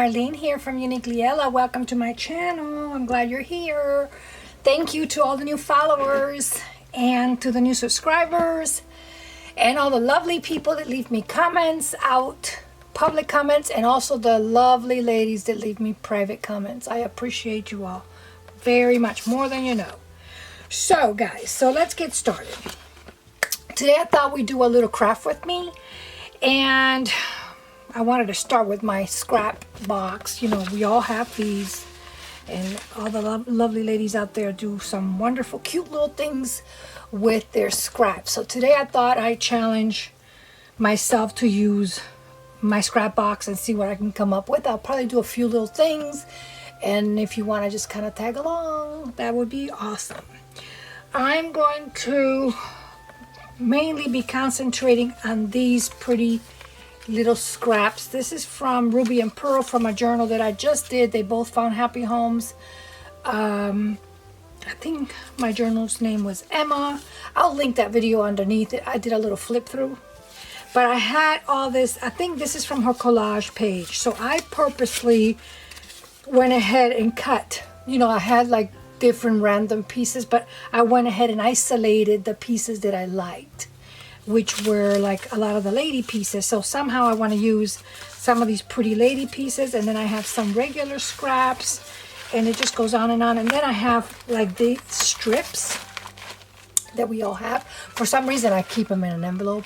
Marlene here from Uniquely Ella. Welcome to my channel. I'm glad you're here. Thank you to all the new followers and to the new subscribers and all the lovely people that leave me comments out, public comments, and also the lovely ladies that leave me private comments. I appreciate you all very much, more than you know. So guys, so let's get started. Today I thought we'd do a little craft with me, and I wanted to start with my scrap box. You know, we all have these, and all the lovely ladies out there do some wonderful, cute little things with their scraps. So today I thought I'd challenge myself to use my scrap box and see what I can come up with. I'll probably do a few little things, and if you want to just kind of tag along, that would be awesome. I'm going to mainly be concentrating on these pretty little scraps. This is from Ruby and Pearl, from a journal that I just did. They both found happy homes. I think my journal's name was Emma. I'll link that video underneath it. I did a little flip through, but I had all this. I think this is from her collage page. So I purposely went ahead and cut, you know, I had like different random pieces, but I went ahead and isolated the pieces that I liked, which were like a lot of the lady pieces. So somehow I want to use some of these pretty lady pieces, and then I have some regular scraps, and it just goes on. And then I have like these strips that we all have. For some reason I keep them in an envelope,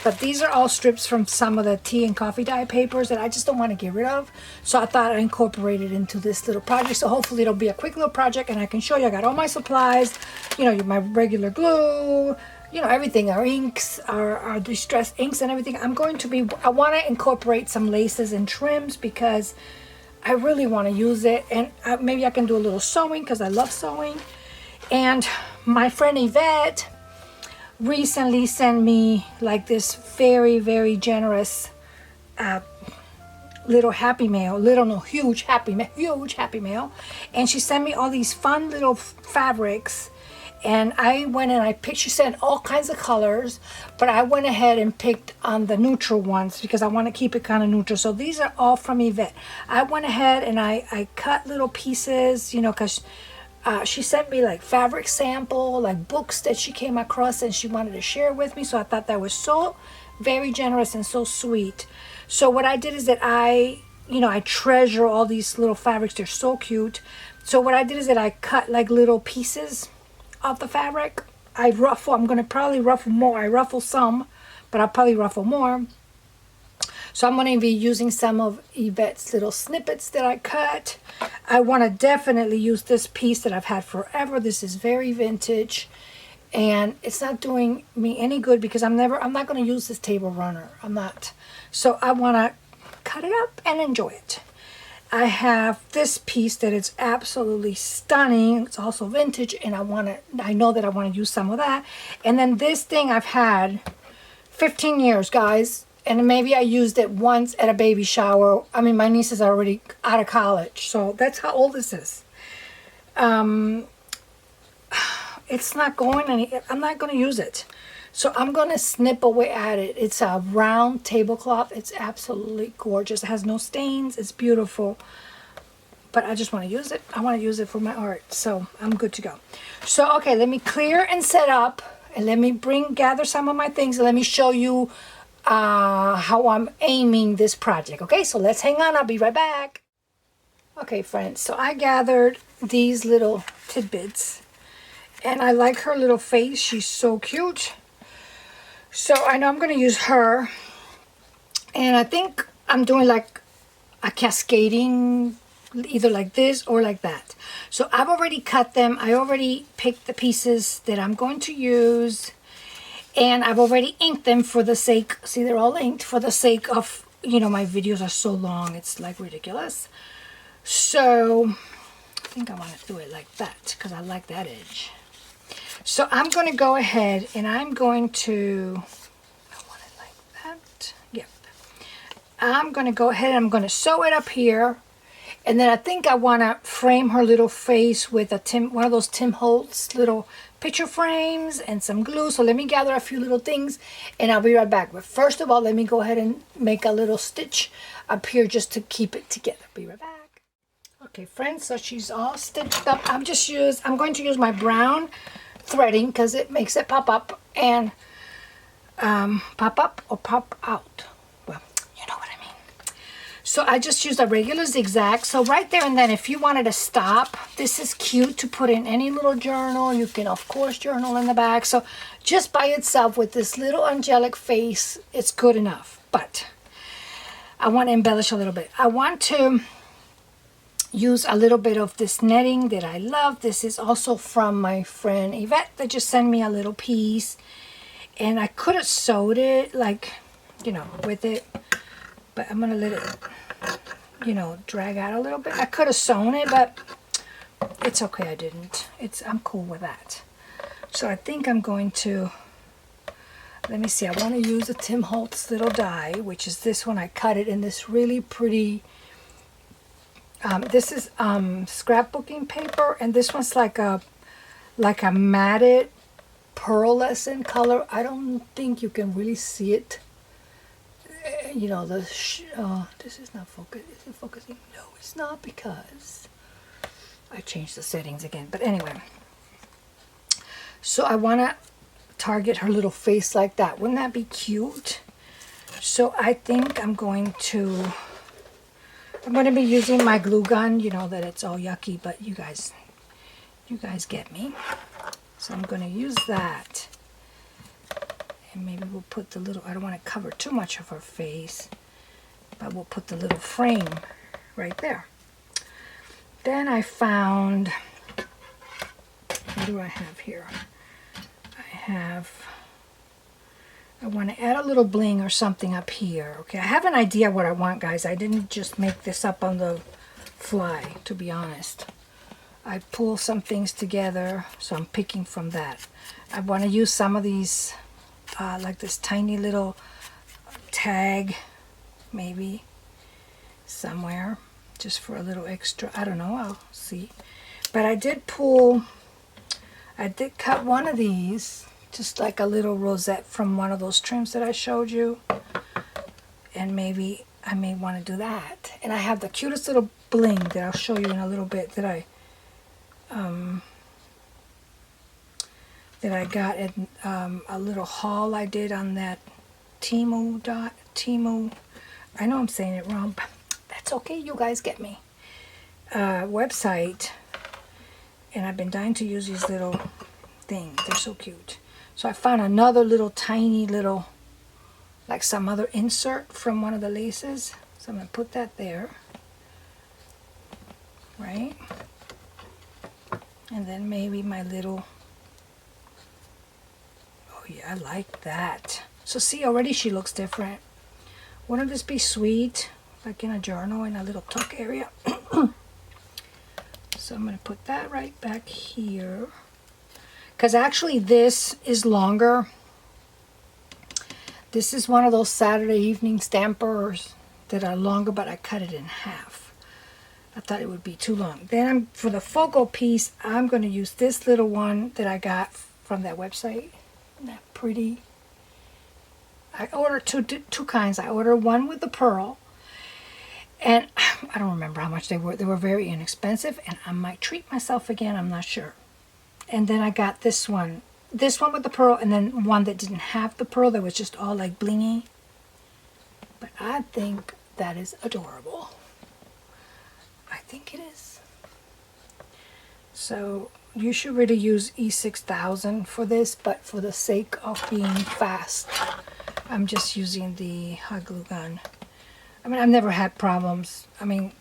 but these are all strips from some of the tea and coffee dye papers that I just don't want to get rid of. So I thought I'd incorporate it into this little project. So hopefully it'll be a quick little project, and I can show you. I got all my supplies, you know, my regular glue, you know, everything, our inks, our distress inks and everything. I want to incorporate some laces and trims because I really want to use it. And maybe I can do a little sewing because I love sewing. And my friend Yvette recently sent me like this very, very generous little happy mail, huge happy mail. And she sent me all these fun little fabrics. And I went and I picked, she sent all kinds of colors, but I went ahead and picked on the neutral ones because I want to keep it kind of neutral. So these are all from Yvette. I went ahead and I cut little pieces, you know, because she sent me like fabric sample, like books that she came across and she wanted to share with me. So I thought that was so very generous and so sweet. So what I did is that I treasure all these little fabrics. They're so cute. So what I did is that I cut like little pieces of the fabric. I'm going to probably ruffle more. I ruffle some, but I'll probably ruffle more. So I'm going to be using some of Yvette's little snippets that I cut. I want to definitely use this piece that I've had forever. This is very vintage, and it's not doing me any good because I'm not going to use this table runner. I'm not. So I want to cut it up and enjoy it. I have this piece that is absolutely stunning. It's also vintage, and I know that I want to use some of that. And then this thing I've had 15 years, guys, and maybe I used it once at a baby shower. I mean, my niece is already out of college, so that's how old this is. It's not going I'm not going to use it. So I'm going to snip away at it. It's a round tablecloth. It's absolutely gorgeous. It has no stains. It's beautiful. But I just want to use it. I want to use it for my art. So I'm good to go. So, okay, let me clear and set up. And let me gather some of my things. And let me show you how I'm aiming this project. Okay, so let's hang on. I'll be right back. Okay, friends. So I gathered these little tidbits. And I like her little face. She's so cute. So I know I'm going to use her, and I think I'm doing like a cascading, either like this or like that. So I've already cut them. I already picked the pieces that I'm going to use, and I've already inked them for the sake, see, they're all inked for the sake of, you know, my videos are so long, it's like ridiculous. So I think I want to do it like that because I like that edge. So I'm going to go ahead and I'm going to, I want it like that. Yep. I'm going to go ahead and I'm going to sew it up here. And then I think I want to frame her little face with one of those Tim Holtz little picture frames and some glue. So let me gather a few little things and I'll be right back. But first of all, let me go ahead and make a little stitch up here just to keep it together. Be right back. Okay, friends, so she's all stitched up. I'm going to use my brown threading because it makes it pop up and pop up or pop out. Well, you know what I mean. So I just used a regular zigzag. So right there and then, if you wanted to stop, this is cute to put in any little journal. You can, of course, journal in the back. So just by itself with this little angelic face, it's good enough. But I want to embellish a little bit. I want to use a little bit of this netting that I love. This is also from my friend Yvette that just sent me a little piece. And I could have sewed it, like, you know, with it. But I'm going to let it, you know, drag out a little bit. I could have sewn it, but it's okay I didn't. I'm cool with that. So I think I'm going to, let me see. I want to use a Tim Holtz little die, which is this one. I cut it in this really pretty, this is scrapbooking paper. And this one's like a matted pearlescent color. I don't think you can really see it. You know, this is not focused. Is it focusing? No, it's not, because I changed the settings again. But anyway, so I want to target her little face like that. Wouldn't that be cute? So I think I'm going to be using my glue gun. You know that it's all yucky, but you guys get me. So I'm going to use that. And maybe we'll put the little, I don't want to cover too much of her face, but we'll put the little frame right there. Then I found, what do I have here? I want to add a little bling or something up here. Okay, I have an idea what I want, guys. I didn't just make this up on the fly, to be honest. I pull some things together, so I'm picking from that. I want to use some of these, like this tiny little tag, maybe somewhere, just for a little extra. I don't know, I'll see. But I did cut one of these, just like a little rosette from one of those trims that I showed you. And maybe I may want to do that. And I have the cutest little bling that I'll show you in a little bit that I got at a little haul I did on that Temu. I know I'm saying it wrong, but that's okay. You guys get me. Website. And I've been dying to use these little things. They're so cute. So I found another little tiny little, like some other insert from one of the laces. So I'm going to put that there. Right? And then maybe my little, oh yeah, I like that. So see, already she looks different. Wouldn't this be sweet? Like in a journal, in a little tuck area. So I'm going to put that right back here. Because actually this is longer. This is one of those Saturday evening stampers that are longer, but I cut it in half. I thought it would be too long. Then for the focal piece, I'm going to use this little one that I got from that website. Isn't that pretty? I ordered two kinds. I ordered one with the pearl. And I don't remember how much they were. They were very inexpensive. And I might treat myself again. I'm not sure. And then I got this one. This one with the pearl. And then one that didn't have the pearl. That was just all like blingy. But I think that is adorable. I think it is. So you should really use E6000 for this, but for the sake of being fast, I'm just using the hot glue gun. I mean, I've never had problems. I mean,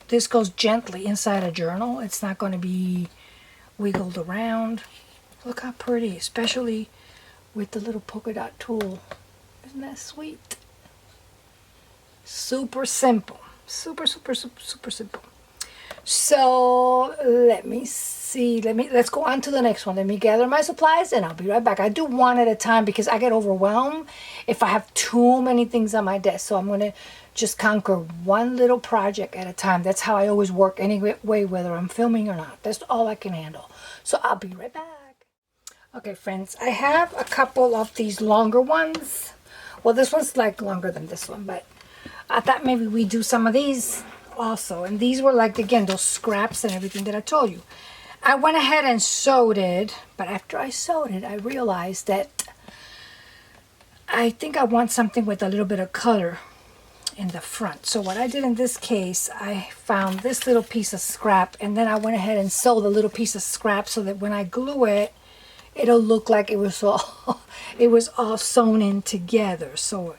this goes gently inside a journal. It's not going to be wiggled around. Look how pretty, especially with the little polka dot tool. Isn't that sweet? Super simple. Super, super, super, super simple. So let me see. Let's go on to the next one. Let me gather my supplies and I'll be right back. I do one at a time because I get overwhelmed if I have too many things on my desk. So I'm going to just conquer one little project at a time. That's how I always work anyway, whether I'm filming or not. That's all I can handle. So I'll be right back. Okay, friends, I have a couple of these longer ones. Well, this one's like longer than this one, but I thought maybe we do some of these also. And these were like, again, those scraps and everything that I told you. I went ahead and sewed it, but after I sewed it, I realized that I think I want something with a little bit of color in the front. So what I did in this case, I found this little piece of scrap, and then I went ahead and sewed the little piece of scrap so that when I glue it, it'll look like it was all it was all sewn in together. So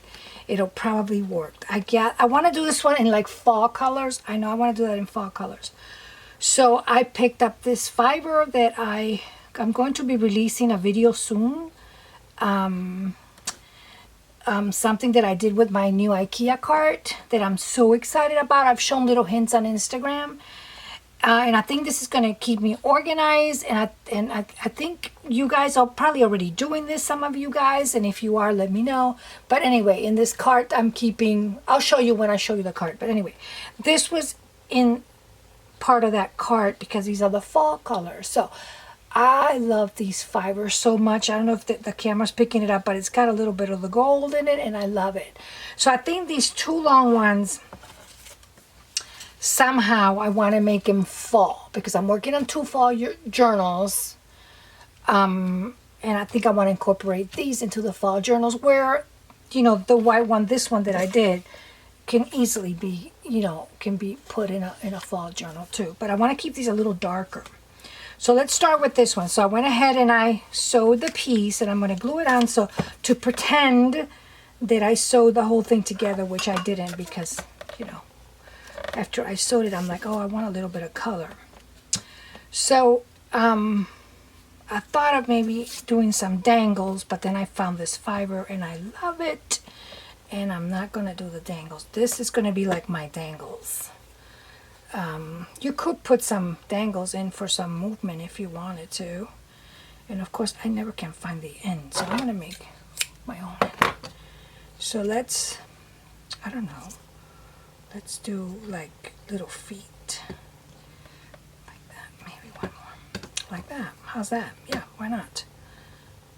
it'll probably work. I want to do this one in like fall colors. I know I want to do that in fall colors. So I picked up this fiber that I'm going to be releasing a video soon. Something that I did with my new IKEA cart that I'm so excited about. I've shown little hints on Instagram. And I think this is going to keep me organized. And I think you guys are probably already doing this, some of you guys. And if you are, let me know. But anyway, in this cart I'm keeping, I'll show you when I show you the cart. But anyway, this was in part of that cart because these are the fall colors. So I love these fibers so much. I don't know if the camera's picking it up, but it's got a little bit of the gold in it, and I love it. So I think these two long ones, somehow I want to make them fall because I'm working on 2 fall journals. And I think I want to incorporate these into the fall journals where, you know, the white one, this one that I did, can easily be, you know, can be put in a fall journal too. But I want to keep these a little darker. So let's start with this one. So I went ahead and I sewed the piece, and I'm going to glue it on so to pretend that I sewed the whole thing together, which I didn't because, you know, after I sewed it, I'm like, oh, I want a little bit of color. So I thought of maybe doing some dangles, but then I found this fiber and I love it. And I'm not going to do the dangles. This is going to be like my dangles. You could put some dangles in for some movement if you wanted to. And of course, I never can find the end. So I'm going to make my own. So let's, I don't know. Let's do like little feet. Like that. Maybe one more. Like that. How's that? Yeah, why not?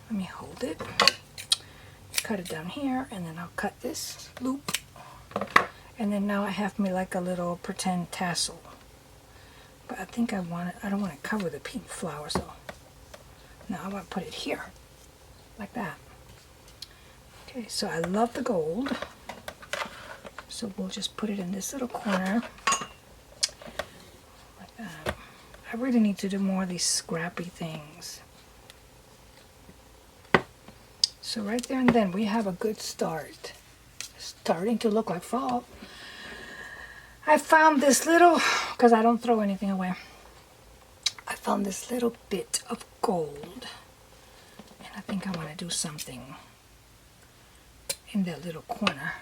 Let me hold it. Cut it down here, and then I'll cut this loop. And then now I have me like a little pretend tassel. But I think I want it, I don't want to cover the pink flower, so now I want to put it here. Like that. Okay, so I love the gold. So we'll just put it in this little corner. Like that. I really need to do more of these scrappy things. So right there and then we have a good start. Starting to look like fall. I found this little, because I don't throw anything away, I found this little bit of gold. And I think I want to do something in that little corner.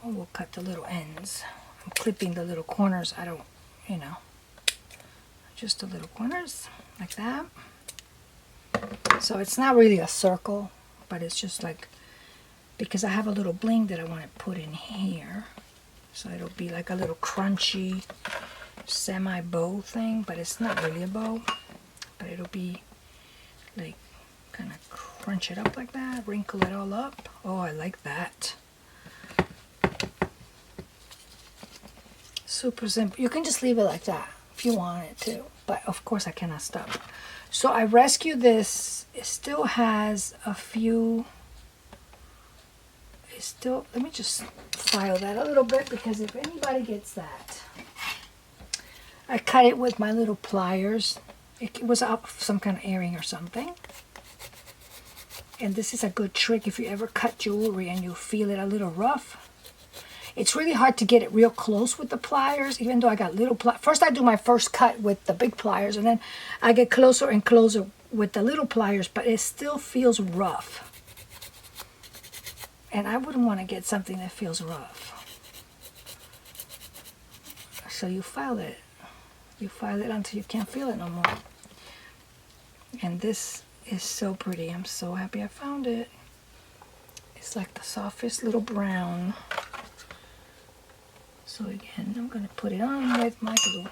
Oh, we'll cut the little ends. I'm clipping the little corners. I don't, you know, just the little corners like that. So it's not really a circle, but it's just like, because I have a little bling that I want to put in here. So it'll be like a little crunchy semi-bow thing, but it's not really a bow. But it'll be like, kind of crunch it up like that, wrinkle it all up. Oh, I like that. Super simple. You can just leave it like that if you want it to, but of course I cannot stop. So I rescued this. It still has a few. It's still, let me just file that a little bit because if anybody gets that, I cut it with my little pliers. It was up some kind of earring or something. And this is a good trick if you ever cut jewelry and you feel it a little rough. It's really hard to get it real close with the pliers, even though I got little pliers. First I do my first cut with the big pliers, and then I get closer and closer with the little pliers, but it still feels rough. And I wouldn't want to get something that feels rough. So you file it. You file it until you can't feel it no more. And this is so pretty. I'm so happy I found it. It's like the softest little brown. So again, I'm going to put it on with my glue.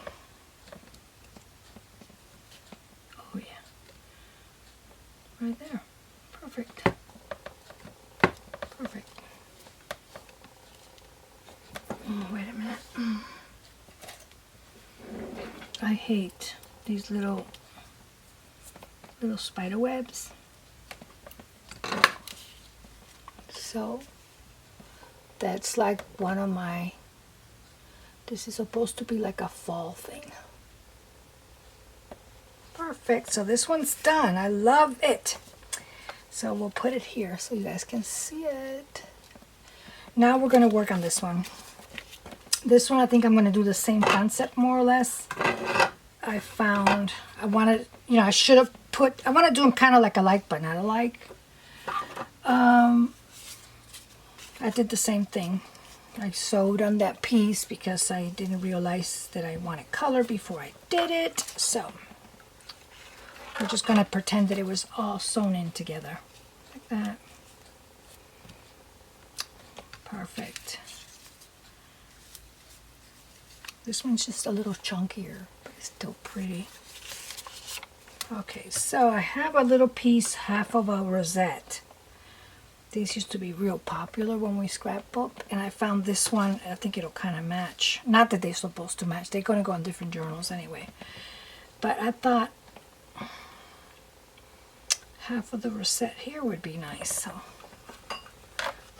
Oh yeah, right there. Perfect. Perfect. Oh, wait a minute. I hate these little spider webs. So that's like one of my, this is supposed to be like a fall thing. Perfect. So this one's done. I love it. So we'll put it here so you guys can see it. Now we're going to work on this one. This one I think I'm going to do the same concept more or less. I found, I wanted, you know, I should have put, I want to do them kind of like a like but not alike. I did the same thing. I sewed on that piece because I didn't realize that I wanted color before I did it. So we're just going to pretend that it was all sewn in together like that. Perfect. This one's just a little chunkier, but it's still pretty. Okay, so I have a little piece, half of a rosette. These used to be real popular when we scrapbook, and I found this one. I think it'll kind of match. Not that they're supposed to match. They're going to go in different journals anyway. But I thought half of the rosette here would be nice, so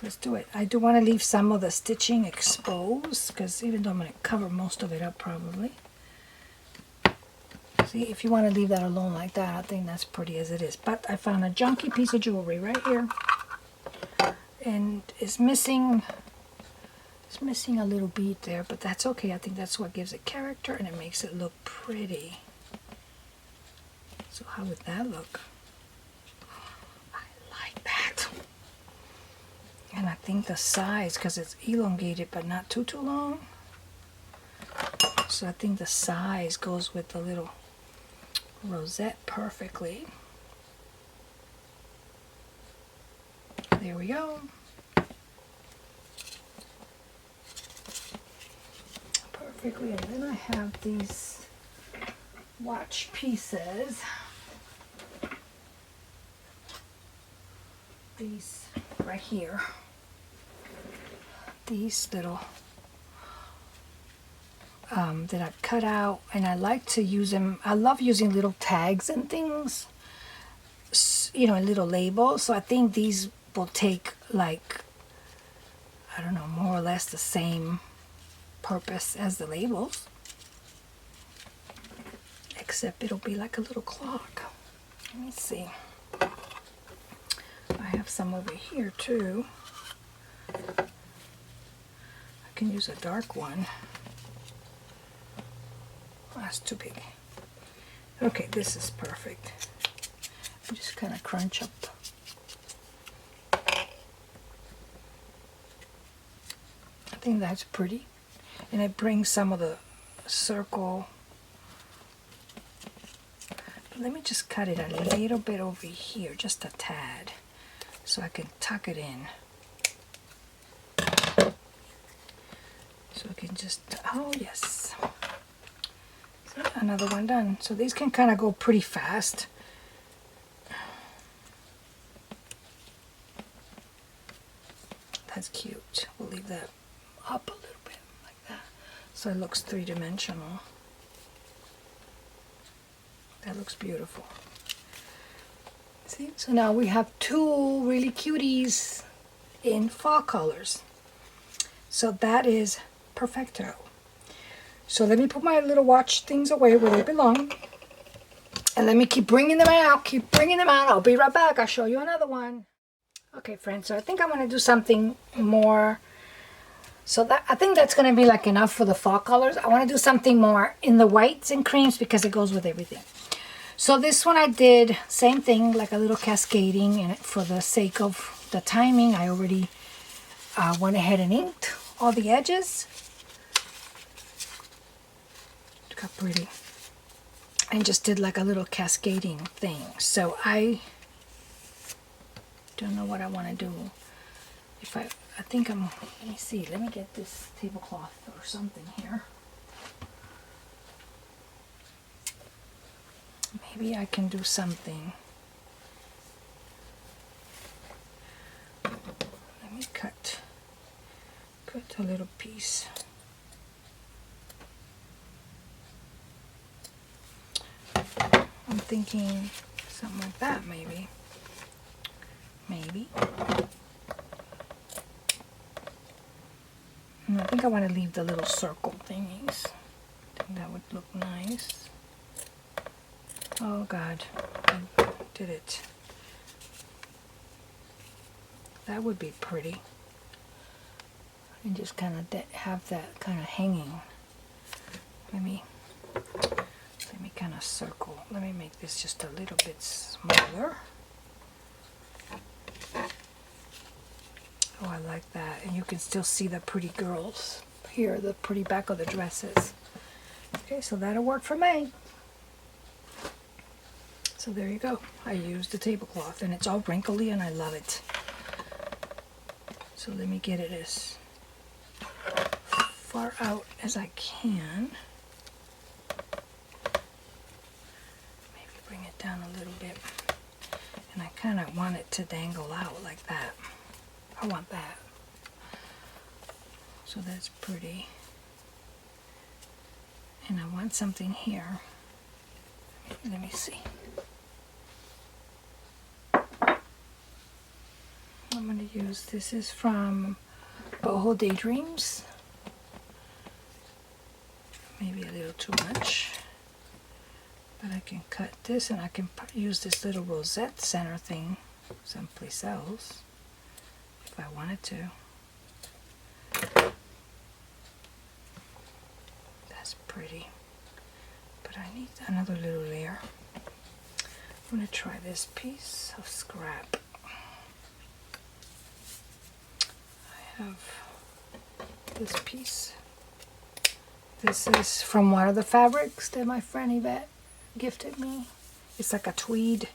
let's do it. I do want to leave some of the stitching exposed, because even though I'm going to cover most of it up probably. See, if you want to leave that alone like that, I think that's pretty as it is. But I found a junky piece of jewelry right here. And it's missing a little bead there, but that's okay. I think that's what gives it character and it makes it look pretty. So how would that look? I like that. And I think the size, because it's elongated but not too long. So I think the size goes with the little rosette perfectly. There we go. Perfectly. And then I have these watch pieces. These right here. These little that I've cut out, and I like to use them. I love using little tags and things, you know, little labels. So I think these will take, like, I don't know, more or less the same purpose as the labels, except it'll be like a little clock. Let me see. I have some over here too. I can use a dark one. Oh, that's too big. Okay, this is perfect. Just kind of crunch up. I think that's pretty. And it brings some of the circle. But let me just cut it a little bit over here, just a tad, so I can tuck it in. So I can just, oh yes. So another one done. So these can kind of go pretty fast. That's cute. We'll leave that up a little bit like that, so it looks three-dimensional. That looks beautiful. See, so now we have two really cuties in fall colors. So that is perfecto. So let me put my little watch things away where they belong, and let me keep bringing them out. I'll be right back. I'll show you another one. Okay, friends, so I think I'm going to do something more. So that, I think that's going to be like enough for the fall colors. I want to do something more in the whites and creams because it goes with everything. So this one I did same thing, like a little cascading, and for the sake of the timing, I already went ahead and inked all the edges. Look how pretty. And just did like a little cascading thing. So I don't know what I want to do. If I I think let me see, let me get this tablecloth or something here. Maybe I can do something. Let me cut a little piece. I'm thinking something like that, maybe. And I think I want to leave the little circle thingies. I think that would look nice. Oh God, I did it. That would be pretty. And just kind of have that kind of hanging. Let me kind of circle. Let me make this just a little bit smaller. Oh, I like that. And you can still see the pretty girls here, the pretty back of the dresses. Okay, so that'll work for me. So there you go. I used the tablecloth and it's all wrinkly and I love it. So let me get it as far out as I can. Maybe bring it down a little bit. And I kind of want it to dangle out like that. I want that. So that's pretty. And I want something here. Let me see. I'm going to use, this is from Boho Daydreams. Maybe a little too much. But I can cut this and I can use this little rosette center thing someplace else if I wanted to. That's pretty. But I need another little layer. I'm going to try this piece of scrap. I have this piece. This is from one of the fabrics that my friend Yvette gifted me. It's like a tweed.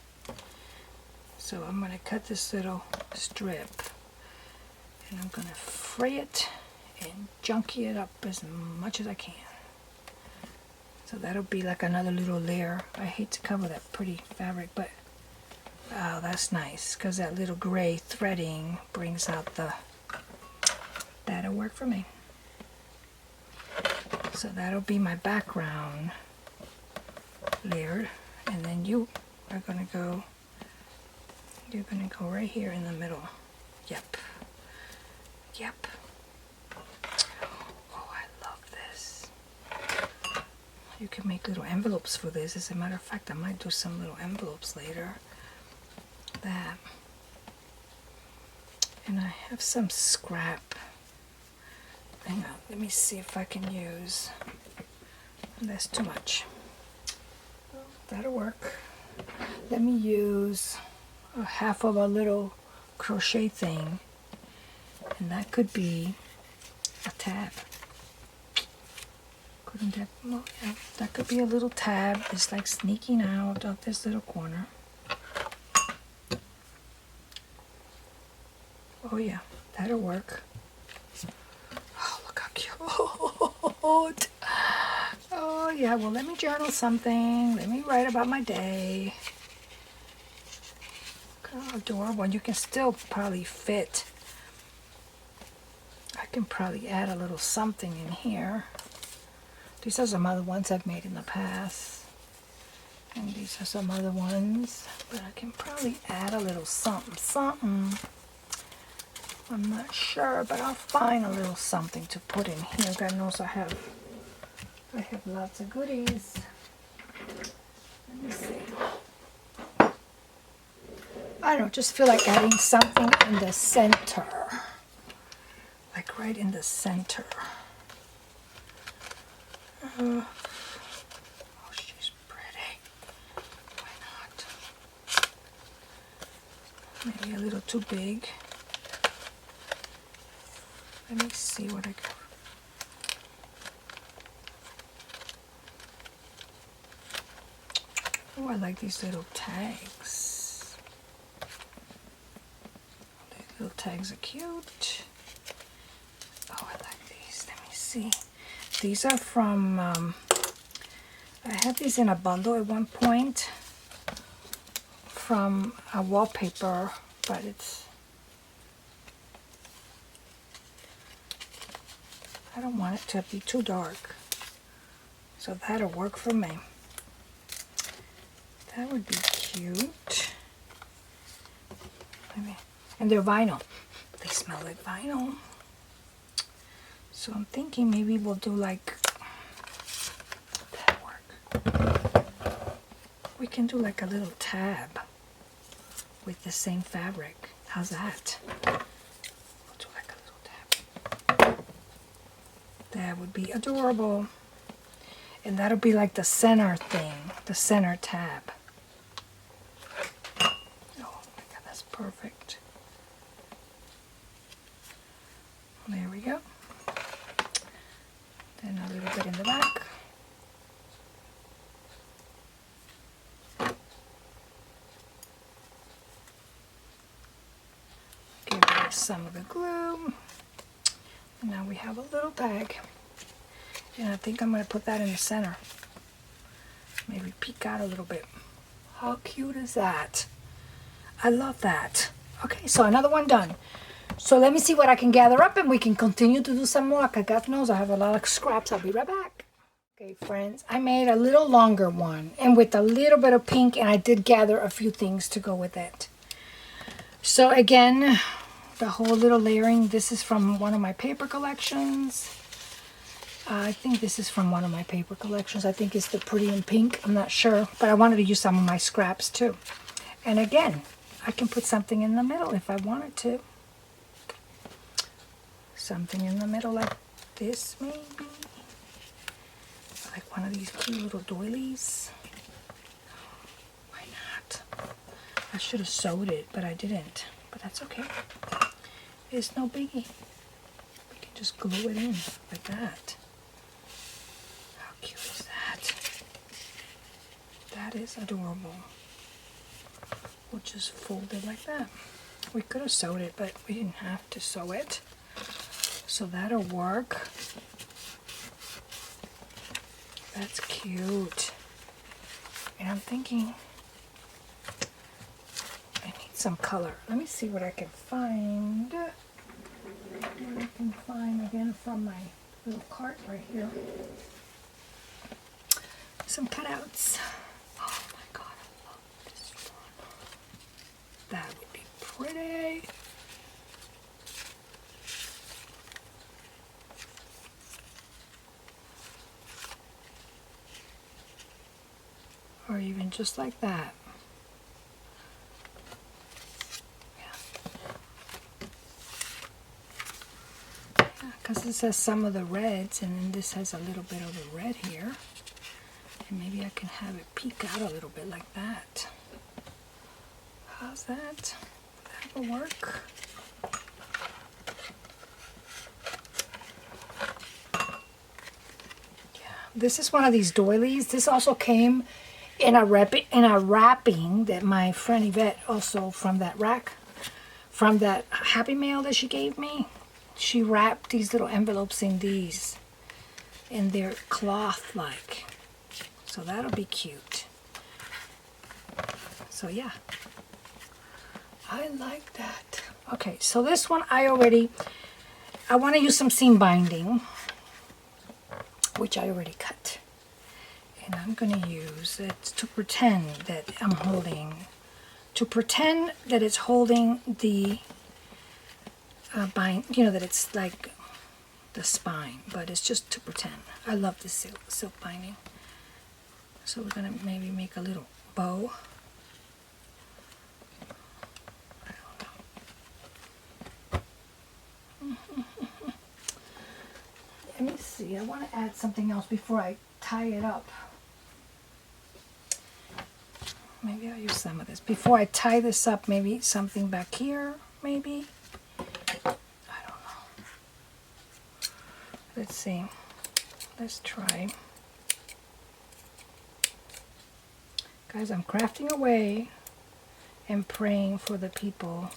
So I'm going to cut this little strip and I'm going to fray it and junky it up as much as I can. So that'll be like another little layer. I hate to cover that pretty fabric, but oh, that's nice because that little gray threading brings out the, that'll work for me. So that'll be my background layer, and then you are going to go, you're going to go right here in the middle. Yep. Yep. Oh, I love this. You can make little envelopes for this. As a matter of fact, I might do some little envelopes later. That. And I have some scrap. Hang on, let me see if I can use, that's too much. That'll work. Let me use half of a little crochet thing, and that could be a tab. Couldn't that, well, yeah, that could be a little tab. It's like sneaking out of this little corner. Oh yeah, that'll work. Oh yeah, well let me journal something. Let me write about my day. Look how adorable. And you can still probably fit. I can probably add a little something in here. These are some other ones I've made in the past. And these are some other ones. But I can probably add a little something. I'm not sure, but I'll find a little something to put in here. God knows I have lots of goodies. Let me see. I don't know, just feel like adding something in the center. Like right in the center. Oh, she's pretty. Why not? Maybe a little too big. Let me see what I got. Oh, I like these little tags. These little tags are cute. see. These are from, I had these in a bundle at one point from a wallpaper, but I don't want it to be too dark. So that'll work for me. That would be cute. And they're vinyl. They smell like vinyl. So I'm thinking maybe we'll do like, that'll work. We can do like a little tab with the same fabric. How's that? We'll do like a little tab. That would be adorable. And that'll be like the center thing, the center tab. Oh my God, that's perfect. There we go. Then a little bit in the back. Give it some of the glue. And now we have a little bag. And I think I'm going to put that in the center. Maybe peek out a little bit. How cute is that? I love that. Okay, so another one done. So let me see what I can gather up and we can continue to do some more. God knows I have a lot of scraps. I'll be right back. Okay, friends, I made a little longer one and with a little bit of pink, and I did gather a few things to go with it. So again, the whole little layering, this is from one of my paper collections. I think this is from one of my paper collections. I think it's the Pretty in Pink. I'm not sure, but I wanted to use some of my scraps too. And again, I can put something in the middle if I wanted to. Something in the middle like this maybe. Like one of these cute little doilies. Why not? I should have sewed it, but I didn't. But that's okay. It's no biggie. We can just glue it in like that. How cute is that? That is adorable. We'll just fold it like that. We could have sewed it, but we didn't have to sew it. So that'll work. That's cute. And I'm thinking I need some color. Let me see what I can find. What I can find again from my little cart right here. Some cutouts. Oh my God, I love this one. That would be pretty. Or even just like that. Yeah, because this has some of the reds, and then this has a little bit of the red here. And maybe I can have it peek out a little bit like that. How's that? That will work. Yeah, this is one of these doilies. This also came in a wrapping that my friend Yvette, also from that rack, from that Happy Mail that she gave me, she wrapped these little envelopes in these, and they're cloth like, so that'll be cute. So yeah, I like that. Okay, so this one I want to use some seam binding, which I already cut. And I'm going to use it to pretend that I'm holding, that it's holding the that it's like the spine, but it's just to pretend. I love this silk binding. So we're going to maybe make a little bow. I don't know. Let me see. I want to add something else before I tie it up. Maybe I'll use some of this. Before I tie this up, maybe something back here, maybe. I don't know. Let's see. Let's try. Guys, I'm crafting away and praying for the people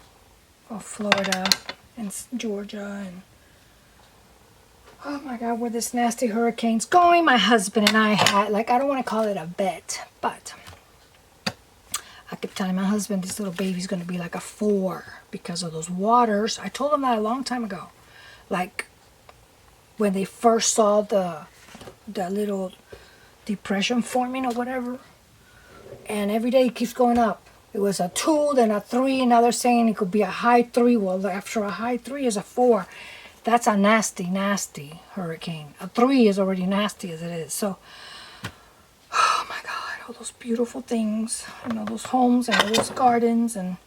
of Florida and Georgia and Oh my God, where this nasty hurricane's going. My husband and I had, like, I don't want to call it a bet, but I kept telling my husband this little baby's going to be like a 4 because of those waters. I told him that a long time ago. Like, when they first saw the little depression forming or whatever. And every day it keeps going up. It was a 2, then a 3, and now they're saying it could be a high 3. Well, after a high 3 is a 4. That's a nasty, nasty hurricane. A 3 is already nasty as it is. So, oh my God, all those beautiful things, and all those homes and all those gardens. And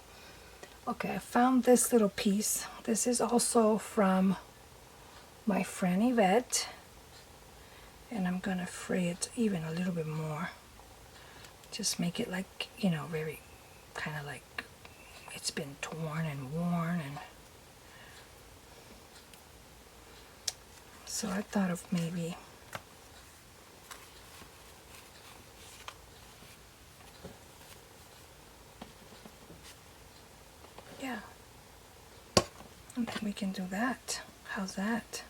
okay, I found this little piece. This is also from my friend Yvette. And I'm going to fray it even a little bit more. Just make it like, you know, very kind of like it's been torn and worn. And so I thought of maybe yeah, and then we can do that. How's that?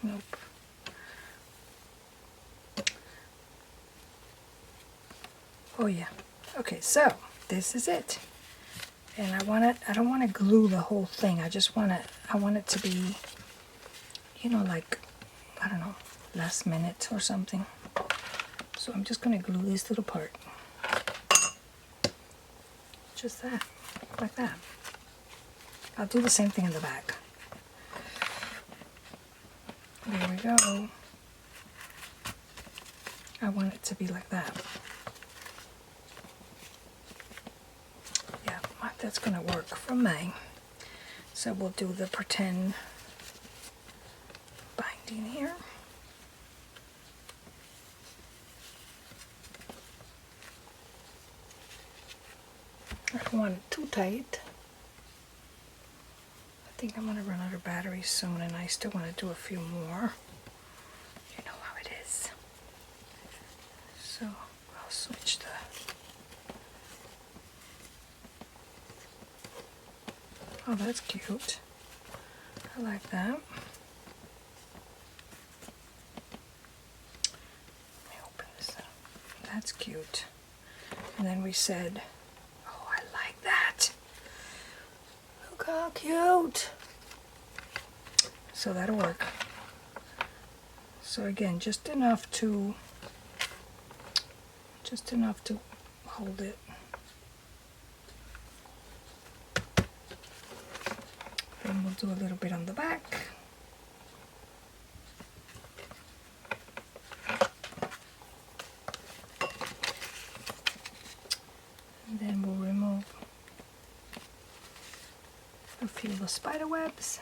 Nope. Oh yeah. Okay, so this is it. And I don't want to glue the whole thing. I want it to be, you know, like, I don't know, last minute or something. So I'm just going to glue this little part. Just that, like that. I'll do the same thing in the back. There we go. I want it to be like that. Yeah, that's gonna work for me. So we'll do the pretend binding here. I don't want it too tight. I think I'm gonna run out of batteries soon, and I still want to do a few more. You know how it is. So I'll switch the oh, that's cute. I like that. Let me open this up. That's cute. And then we said, oh, I like that. Look how cute. So that'll work. So again, just enough to hold it. Then we'll do a little bit on the back. And then we'll remove a few of the spider webs.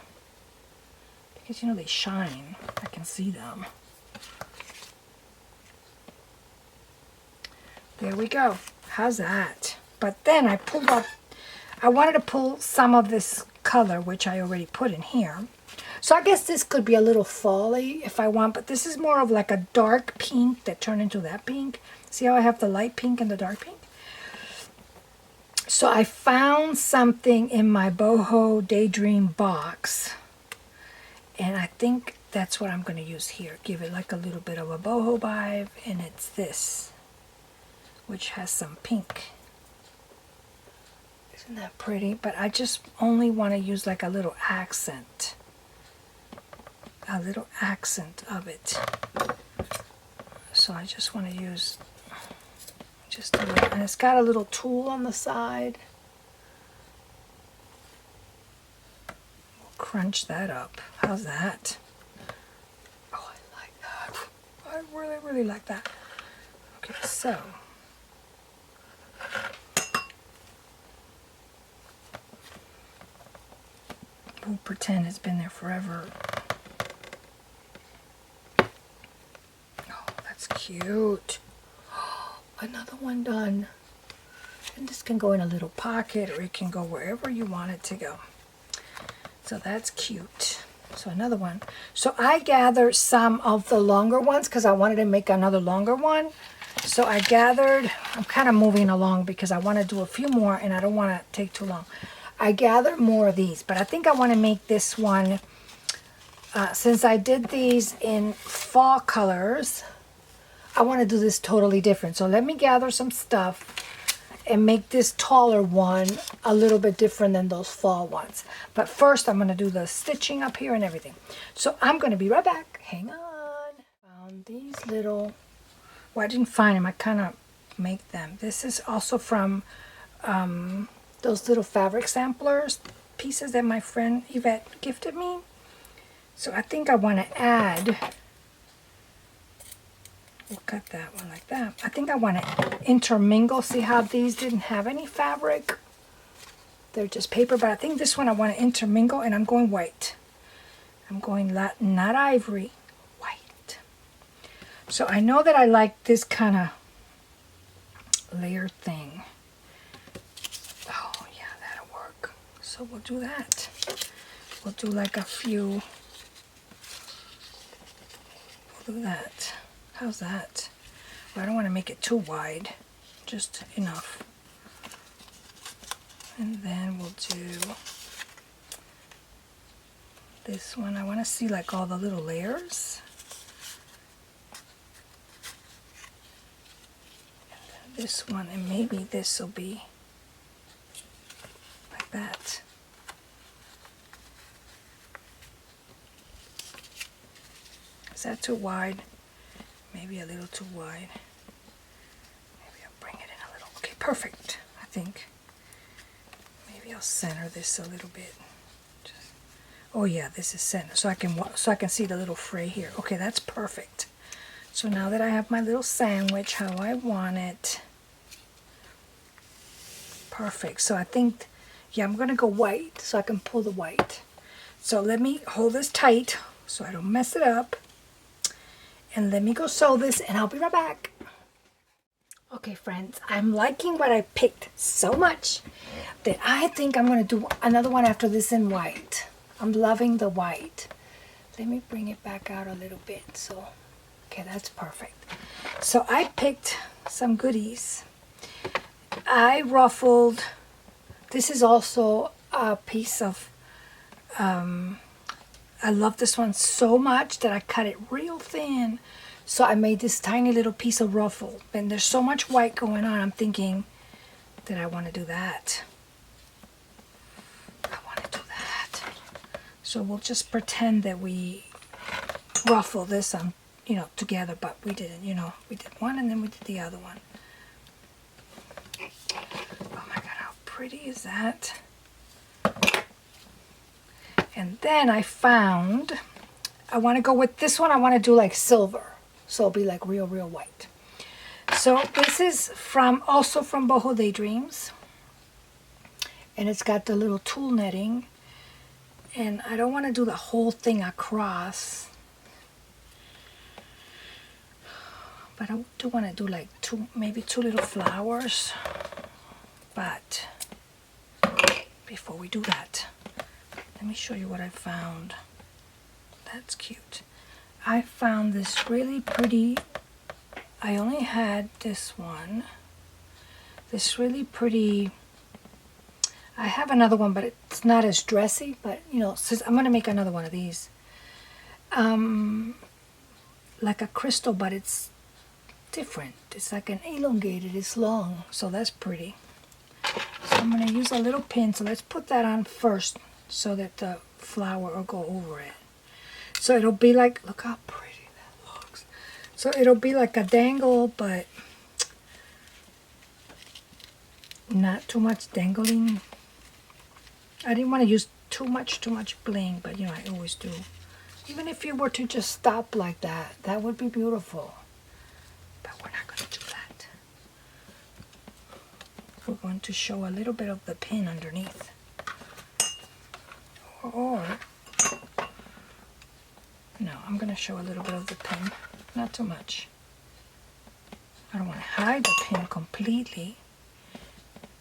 Because you know they shine. I can see them. There we go. How's that? But then I pulled up, I wanted to pull some of this color, which I already put in here. So I guess this could be a little folly if I want, but this is more of like a dark pink that turned into that pink. See how I have the light pink and the dark pink? So I found something in my Boho Daydream box, and I think that's what I'm going to use here. Give it like a little bit of a boho vibe, and it's this, which has some pink. Isn't that pretty? But I just only want to use like a little accent. A little accent of it. So I just want to use just a little, and it's got a little tool on the side. We'll crunch that up. How's that? Oh, I like that. I really, really like that. Okay, so we'll pretend it's been there forever. Oh, that's cute. Another one done. And this can go in a little pocket, or it can go wherever you want it to go. So that's cute. So another one. So I gathered some of the longer ones because I wanted to make another longer one. So I gathered, I'm kind of moving along because I want to do a few more and I don't want to take too long. I gathered more of these, but I think I want to make this one since I did these in fall colors, I want to do this totally different. So let me gather some stuff and make this taller one a little bit different than those fall ones. But first I'm going to do the stitching up here and everything. So I'm going to be right back. Hang on. Found these little, well, I didn't find them. I kind of make them. This is also from those little fabric samplers pieces that my friend Yvette gifted me. So I think I want to add, we'll cut that one like that. I think I want to intermingle. See how these didn't have any fabric? They're just paper, but I think this one I want to intermingle, and I'm going white. I'm going not ivory, white. So I know that I like this kind of layer thing. Oh yeah, that'll work. So we'll do that. We'll do like a few. We'll do that. How's that? Well, I don't want to make it too wide, just enough. And then we'll do this one. I want to see like all the little layers. And then this one, and maybe this will be like that. Is that too wide? Maybe a little too wide. Maybe I'll bring it in a little. Okay, perfect, I think. Maybe I'll center this a little bit. Oh yeah, this is center, so I can see the little fray here. Okay, that's perfect. So now that I have my little sandwich how I want it, perfect. So I think, yeah, I'm gonna go white so I can pull the white. So let me hold this tight so I don't mess it up. And let me go sew this, and I'll be right back. Okay, friends, I'm liking what I picked so much that I think I'm going to do another one after this in white. I'm loving the white. Let me bring it back out a little bit. So, okay, that's perfect. So I picked some goodies. I ruffled. This is also a piece of, I love this one so much that I cut it real thin. So I made this tiny little piece of ruffle. And there's so much white going on, I'm thinking that I want to do that. I want to do that. So we'll just pretend that we ruffle this, together, but we didn't, we did one and then we did the other one. Oh my God, how pretty is that? And then I found, I want to go with this one. I want to do like silver. So it'll be like real, real white. So this is also from Boho Daydreams. And it's got the little tulle netting. And I don't want to do the whole thing across. But I do want to do like maybe two little flowers. But before we do that, let me show you what I found. That's cute. I found this really pretty, I only had this one. This really pretty, I have another one, but it's not as dressy, but since I'm going to make another one of these. Like a crystal, but it's different. It's like an elongated, it's long, so that's pretty. So I'm going to use a little pin, so let's put that on first so that the flower will go over it. So it'll be like, look how pretty that looks. So it'll be like a dangle, but not too much dangling. I didn't want to use too much bling, but I always do. Even if you were to just stop like that, that would be beautiful. But we're not going to do that. We're going to show a little bit of the pin underneath. Or, no, I'm going to show a little bit of the pin. Not too much. I don't want to hide the pin completely,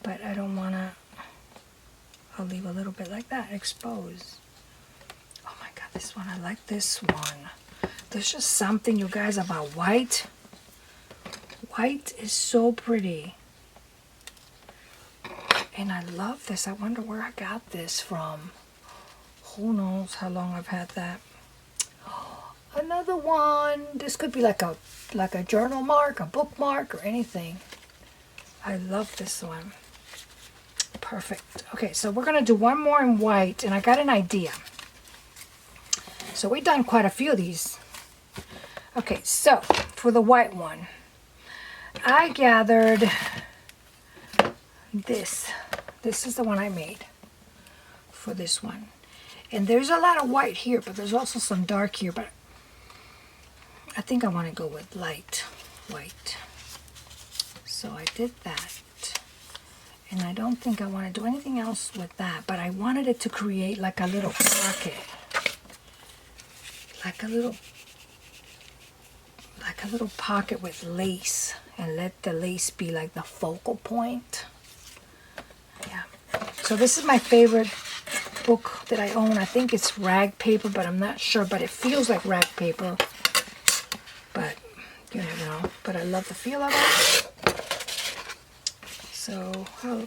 but I don't want to, I'll leave a little bit like that, exposed. Oh my God, this one, I like this one. There's just something, you guys, about white. White is so pretty. And I love this. I wonder where I got this from. Who knows how long I've had that. Another one. This could be like a journal mark, a bookmark, or anything. I love this one. Perfect. Okay, so we're going to do one more in white, and I got an idea. So we've done quite a few of these. Okay, so for the white one, I gathered this. This is the one I made for this one. And there's a lot of white here, but there's also some dark here, but I think I want to go with light white. So I did that. And I don't think I want to do anything else with that, but I wanted it to create like a little pocket. Like a little pocket with lace, and let the lace be like the focal point. Yeah. So this is my favorite book that I own. I think it's rag paper, but I'm not sure, but it feels like rag paper. But you never know. But I love the feel of it. So I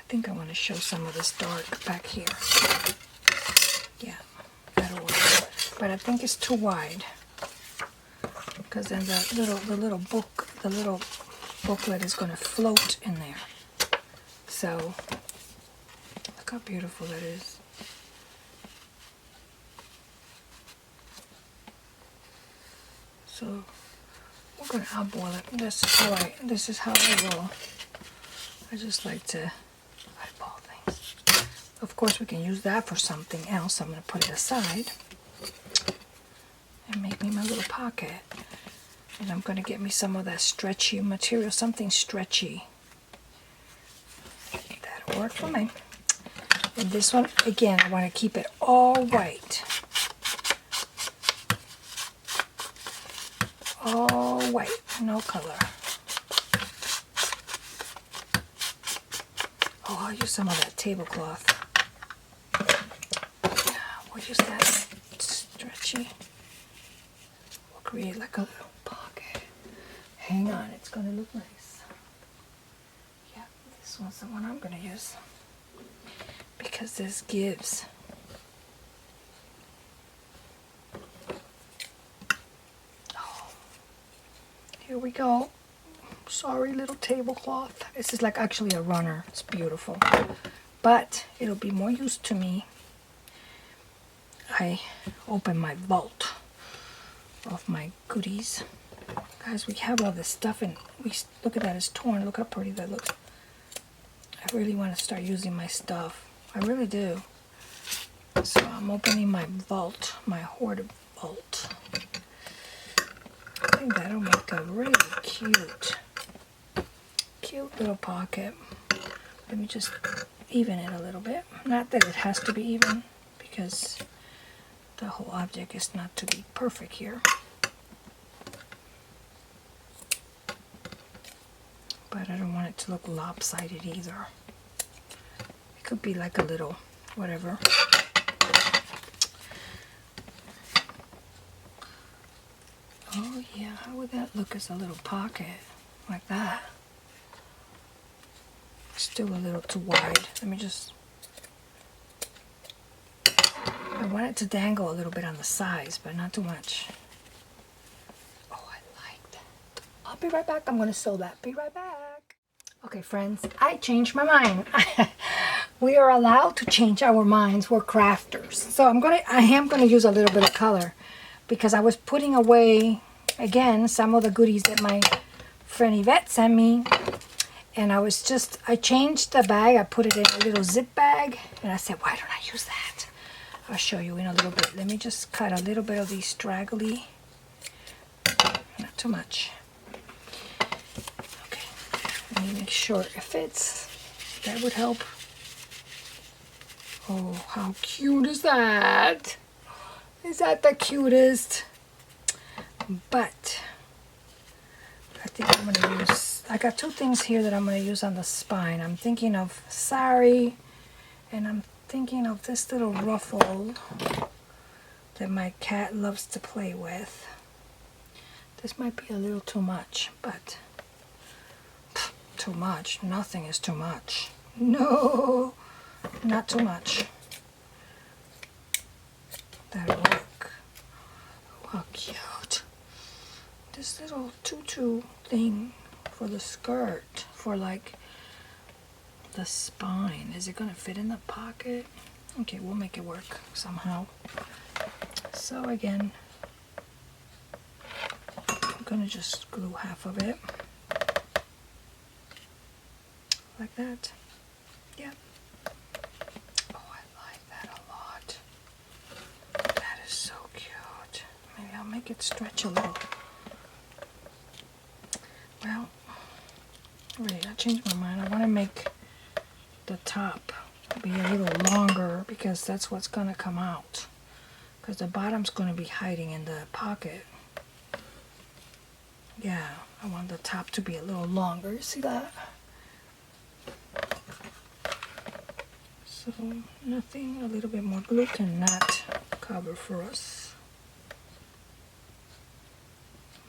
think I want to show some of this dark back here. Yeah, that'll work. But I think it's too wide, because then the little booklet is going to float in there. So look how beautiful that is. So we're going to eyeball it. This is how I roll. I just like to eyeball things. Of course, we can use that for something else. I'm going to put it aside and make me my little pocket. And I'm going to get me some of that stretchy material, something stretchy. That'll work for me. And this one, again, I want to keep it all white. All white, no color. Oh, I'll use some of that tablecloth. We'll use that stretchy. We'll create like a little pocket. Hang on, it's going to look nice. Yeah, this one's the one I'm going to use, because this gives. Here we go. Sorry, little tablecloth. This is like actually a runner. It's beautiful. But it'll be more use to me. I open my vault of my goodies. Guys, we have all this stuff, and look at that, it's torn. Look how pretty that looks. I really want to start using my stuff. I really do. So I'm opening my vault, my hoard vault. I think that'll make a really cute little pocket. Let me just even it a little bit. Not that it has to be even, because the whole object is not to be perfect here. But I don't want it to look lopsided either. It could be like a little whatever. Oh yeah, how would that look as a little pocket? Like that. Still a little too wide. Let me just... I want it to dangle a little bit on the sides, but not too much. Oh, I like that. I'll be right back. I'm going to sew that. Be right back. Okay, friends, I changed my mind. We are allowed to change our minds. We're crafters. So I am going to use a little bit of color, because I was putting away, again, some of the goodies that my friend Yvette sent me. And I changed the bag. I put it in a little zip bag. And I said, why don't I use that? I'll show you in a little bit. Let me just cut a little bit of these straggly. Not too much. Okay. Let me make sure it fits. That would help. Oh, how cute is that? Is that the cutest? But I think I'm going to use, I got two things here that I'm going to use on the spine. I'm thinking of sari, and I'm thinking of this little ruffle that my cat loves to play with. This might be a little too much, but too much. Nothing is too much. No, not too much. that'll work. Oh, how cute. This little tutu thing for the skirt, for like the spine. Is it gonna fit in the pocket? Okay, we'll make it work somehow. So again, I'm gonna just glue half of it. Like that. Yep. Oh, I like that a lot. That is so cute. Maybe I'll make it stretch a little. Well, wait, I changed my mind. I want to make the top be a little longer because that's what's going to come out. Because the bottom's going to be hiding in the pocket. Yeah, I want the top to be a little longer. You see that? So nothing, a little bit more glue cannot cover for us.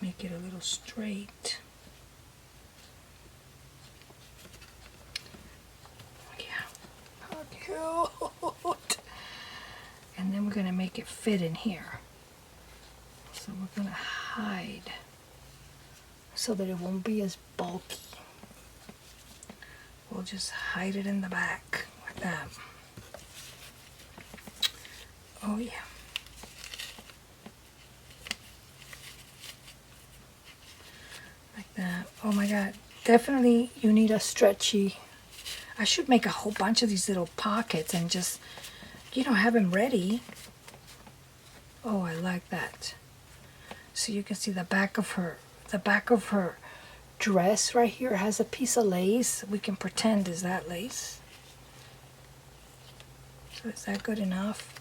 Make it a little straight. Yeah, how cute. And then we're gonna make it fit in here. So we're gonna hide so that it won't be as bulky. We'll just hide it in the back. That. Oh yeah. Like that. Oh my God. Definitely you need a stretchy. I should make a whole bunch of these little pockets and just, you know, have them ready. Oh, I like that. So you can see the back of her dress right here has a piece of lace. We can pretend is that lace. So is that good enough?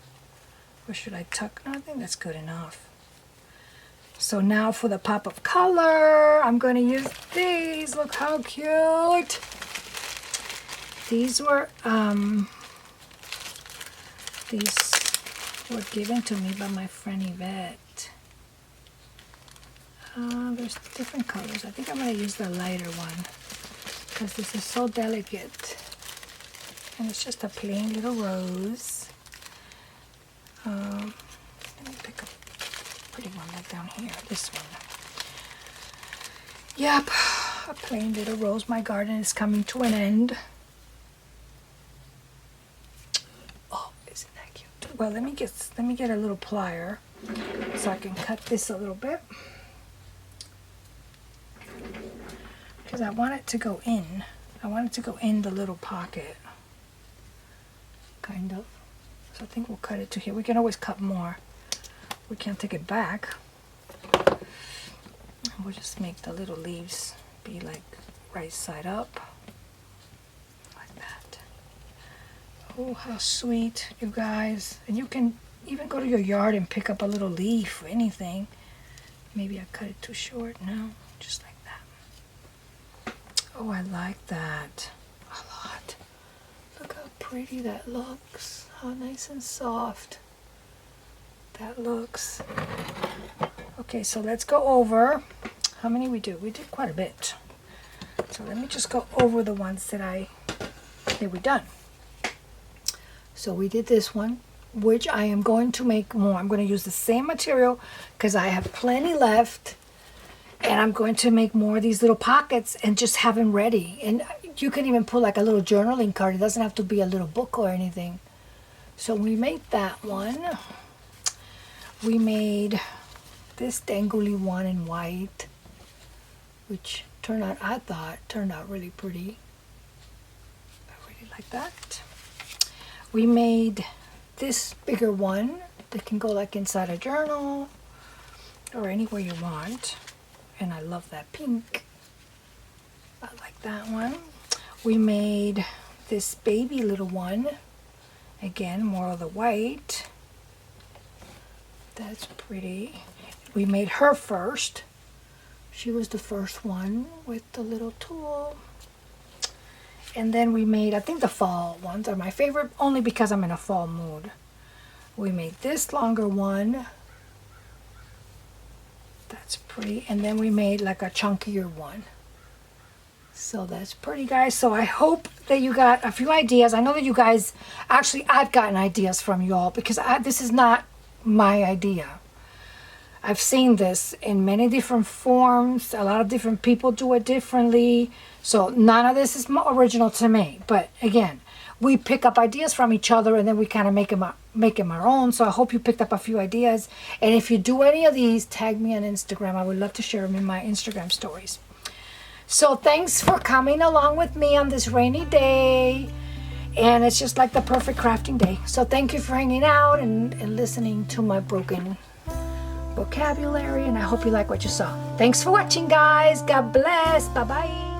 Or should I tuck? No, I think that's good enough. So now for the pop of color, I'm going to use these. Look how cute. These were given to me by my friend Yvette. There's different colors. I think I'm going to use the lighter one because this is so delicate. And it's just a plain little rose. Let me pick a pretty one like down here, this one. Yep, a plain little rose. My garden is coming to an end. Oh, isn't that cute? Well, let me get a little plier so I can cut this a little bit. Because I want it to go in. I want it to go in the little pocket. Kind of. So I think we'll cut it to here. We can always cut more. We can't take it back. We'll just make the little leaves be like right side up. Like that. Oh, how sweet, you guys. And you can even go to your yard and pick up a little leaf or anything. Maybe I cut it too short. No, just like that. Oh, I like that a lot. Look how pretty that looks. How nice and soft that looks. Okay, so let's go over how many we do. We did quite a bit. So let me just go over the ones that we're done. So we did this one, which I am going to make more. I'm going to use the same material because I have plenty left. And I'm going to make more of these little pockets and just have them ready. And you can even put like a little journaling card. It doesn't have to be a little book or anything. So we made that one. We made this dangly one in white, which I thought turned out really pretty. I really like that. We made this bigger one that can go like inside a journal or anywhere you want. And I love that pink. I like that one. We made this baby little one. Again, more of the white. That's pretty. We made her first. She was the first one with the little tool. And then we made, I think the fall ones are my favorite, only because I'm in a fall mood. We made this longer one. That's pretty. And then we made like a chunkier one. So that's pretty, guys. So I hope that you got a few ideas. I know that you guys, actually I've gotten ideas from you all because this is not my idea. I've seen this in many different forms. A lot of different people do it differently. So none of this is original to me. But again, we pick up ideas from each other and then we kind of make them our own. So I hope you picked up a few ideas. And if you do any of these, tag me on Instagram. I would love to share them in my Instagram stories. So thanks for coming along with me on this rainy day. And it's just like the perfect crafting day. So thank you for hanging out and listening to my broken vocabulary, and I hope you like what you saw. Thanks for watching, guys. God bless. Bye-bye.